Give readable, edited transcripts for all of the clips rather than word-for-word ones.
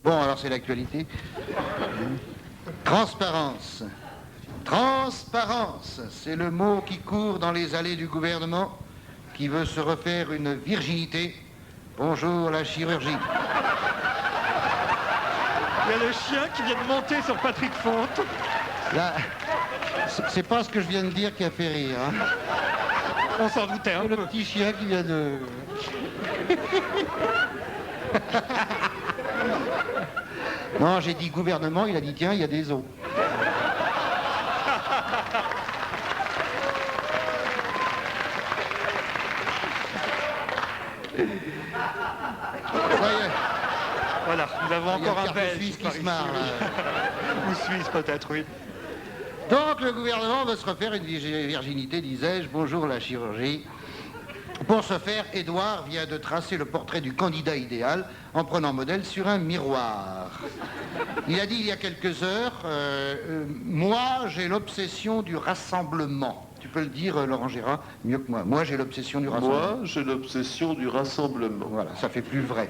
Bon, alors c'est l'actualité. Transparence. Transparence, c'est le mot qui court dans les allées du gouvernement qui veut se refaire une virginité. Bonjour la chirurgie. Il y a le chien qui vient de monter sur Patrick Fonte. Là, c'est pas ce que je viens de dire qui a fait rire. Hein. On s'en doutait un C'est le peu. petit chien qui vient de... Non, j'ai dit gouvernement, il a dit tiens, il y a des os. Ça y est. Voilà, nous avons Il y a encore le un carte Belge suisse qui par se ici, marre, oui. Ou suisse peut-être, oui. Donc le gouvernement veut se refaire une virginité, disais-je. Bonjour la chirurgie. Pour ce faire, Édouard vient de tracer le portrait du candidat idéal en prenant modèle sur un miroir. Il a dit il y a quelques heures, moi j'ai l'obsession du rassemblement. Tu peux le dire, Laurent Gérard, mieux que moi. Moi j'ai l'obsession du rassemblement. Moi, j'ai l'obsession du rassemblement. Voilà, ça fait plus vrai.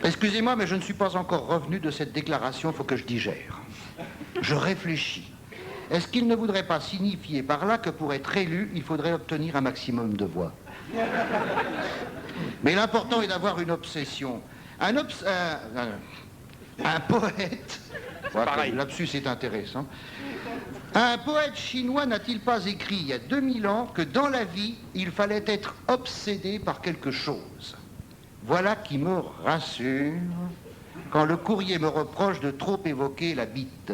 Excusez-moi, mais je ne suis pas encore revenu de cette déclaration, il faut que je digère. Je réfléchis. Est-ce qu'il ne voudrait pas signifier par là que pour être élu, il faudrait obtenir un maximum de voix? Mais l'important est d'avoir une obsession. Un poète... Pareil. L'absus est intéressant. Un poète chinois n'a-t-il pas écrit il y a 2000 ans que dans la vie, il fallait être obsédé par quelque chose? Voilà qui me rassure quand le courrier me reproche de trop évoquer la bite.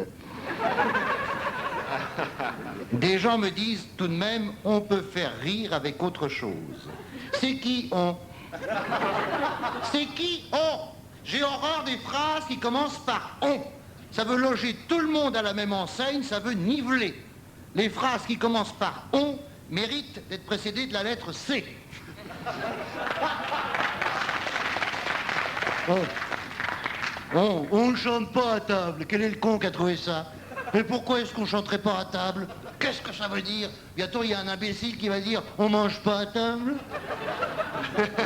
Des gens me disent tout de même, on peut faire rire avec autre chose. C'est qui on? C'est qui on? J'ai horreur des phrases qui commencent par on. Ça veut loger tout le monde à la même enseigne, ça veut niveler. Les phrases qui commencent par on méritent d'être précédées de la lettre C. On ne chante pas à table. Quel est le con qui a trouvé ça? Mais pourquoi est-ce qu'on chanterait pas à table? Qu'est-ce que ça veut dire? Bientôt, il y a un imbécile qui va dire « On mange pas à table ?»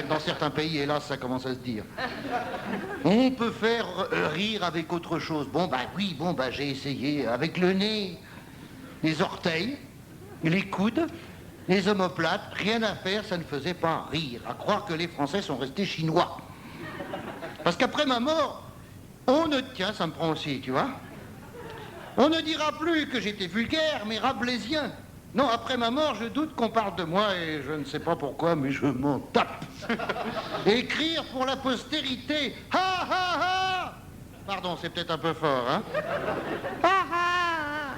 Dans certains pays, hélas, ça commence à se dire. On peut faire rire avec autre chose. Bon, bah oui, j'ai essayé. Avec le nez, les orteils, les coudes, les omoplates, rien à faire, ça ne faisait pas rire. À croire que les Français sont restés chinois. Parce qu'après ma mort, tiens, ça me prend aussi, tu vois. On ne dira plus que j'étais vulgaire, mais rabelaisien. Non, après ma mort, je doute qu'on parle de moi et je ne sais pas pourquoi, mais je m'en tape. Écrire pour la postérité. Ha ha ha! Pardon, c'est peut-être un peu fort, hein? Ha ha!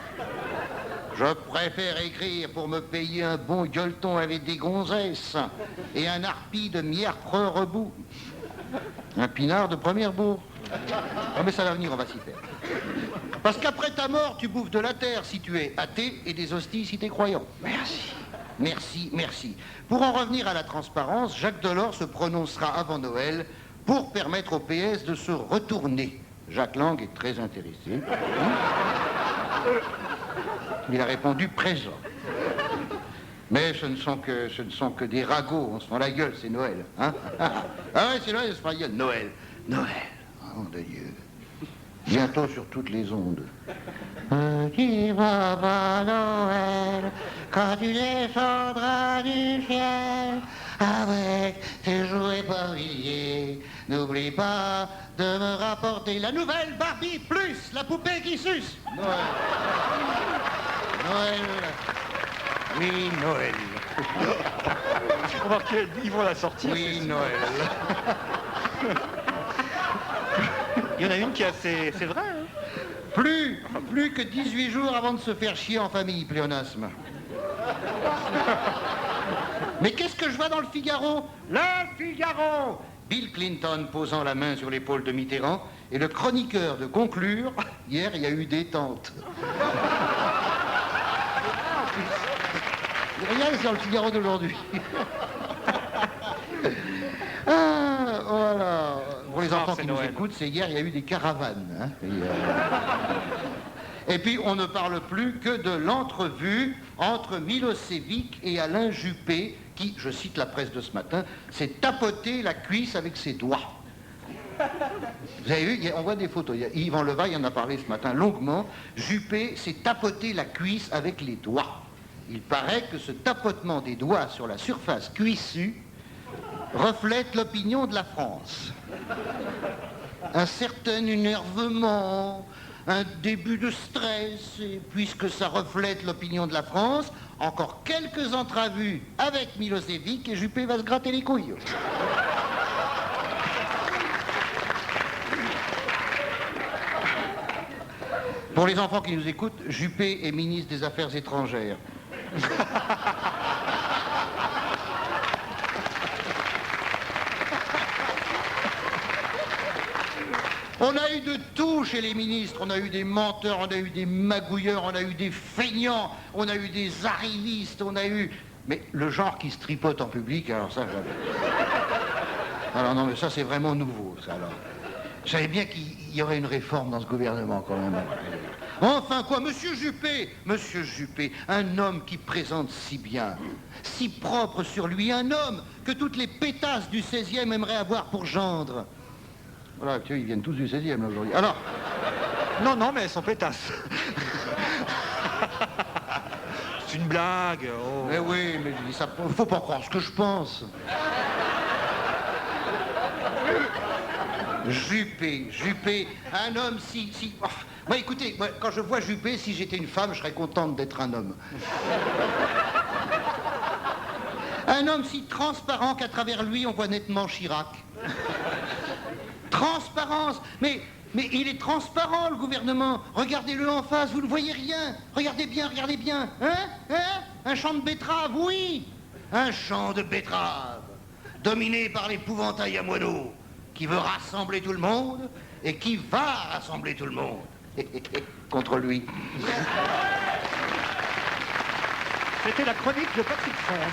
Je préfère écrire pour me payer un bon gueuleton avec des gonzesses et un harpie de mièvre rebout. Un pinard de première bourre. Oh, mais ça va venir, on va s'y faire. Parce qu'après ta mort, tu bouffes de la terre si tu es athée et des hosties si tu es croyant. Merci. Merci, merci. Pour en revenir à la transparence, Jacques Delors se prononcera avant Noël pour permettre au PS de se retourner. Jacques Lang est très intéressé. Il a répondu présent. Mais ce ne sont que des ragots, on se prend la gueule, c'est Noël. Hein? Ah ouais, c'est Noël, on se prend la gueule. Noël, Noël, oh de Dieu. Bientôt sur toutes les ondes. Petit papa Noël, quand tu descendras du ciel, avec tes jouets pavillés, n'oublie pas de me rapporter la nouvelle Barbie plus la poupée qui suce. Noël. Noël. Oui, Noël. On va qu'ils vont la sortir. Oui, Noël. Il y en a une qui est assez... C'est vrai, hein? Plus que 18 jours avant de se faire chier en famille, pléonasme. Mais qu'est-ce que je vois dans le Figaro? Le Figaro! Bill Clinton posant la main sur l'épaule de Mitterrand et le chroniqueur de conclure, hier il y a eu détente. Rien, c'est dans le Figaro d'aujourd'hui. Ah, voilà. Pour les enfants qui nous écoutent, c'est hier, il y a eu des caravanes. Hein, et puis, on ne parle plus que de l'entrevue entre Milosevic et Alain Juppé, qui, je cite la presse de ce matin, s'est tapoté la cuisse avec ses doigts. Vous avez vu, on voit des photos. Yvan Levaille en a parlé ce matin longuement. Juppé s'est tapoté la cuisse avec les doigts. Il paraît que ce tapotement des doigts sur la surface cuissue reflète l'opinion de la France. Un certain énervement, un début de stress, et puisque ça reflète l'opinion de la France, encore quelques entrevues avec Milosevic et Juppé va se gratter les couilles. Pour les enfants qui nous écoutent, Juppé est ministre des Affaires étrangères. On a eu de tout chez les ministres. On a eu des menteurs, on a eu des magouilleurs, on a eu des feignants, on a eu des arrivistes, on a eu... Mais le genre qui se tripote en public, alors ça, jamais. Alors non, mais ça, c'est vraiment nouveau, ça, alors. Je savais bien qu'il y aurait une réforme dans ce gouvernement, quand même. Enfin, quoi, Monsieur Juppé, un homme qui présente si bien, si propre sur lui, un homme que toutes les pétasses du 16e aimeraient avoir pour gendre. Voilà, tu vois, ils viennent tous du 16e, là, aujourd'hui. Alors... Non, mais elles sont pétasses. C'est une blague. Oh. Mais oui, mais je dis ça, faut pas croire ce que je pense. Juppé, un homme si... Oh, moi, écoutez, moi, quand je vois Juppé, si j'étais une femme, je serais contente d'être un homme. Un homme si transparent qu'à travers lui, on voit nettement Chirac. Transparence, mais il est transparent, le gouvernement. Regardez-le en face, vous ne voyez rien. Regardez bien. Hein? Un champ de betteraves, oui. Un champ de betteraves, dominé par l'épouvantail à moineaux, qui veut rassembler tout le monde et qui va rassembler tout le monde. Contre lui. C'était la chronique de Patrick Frère.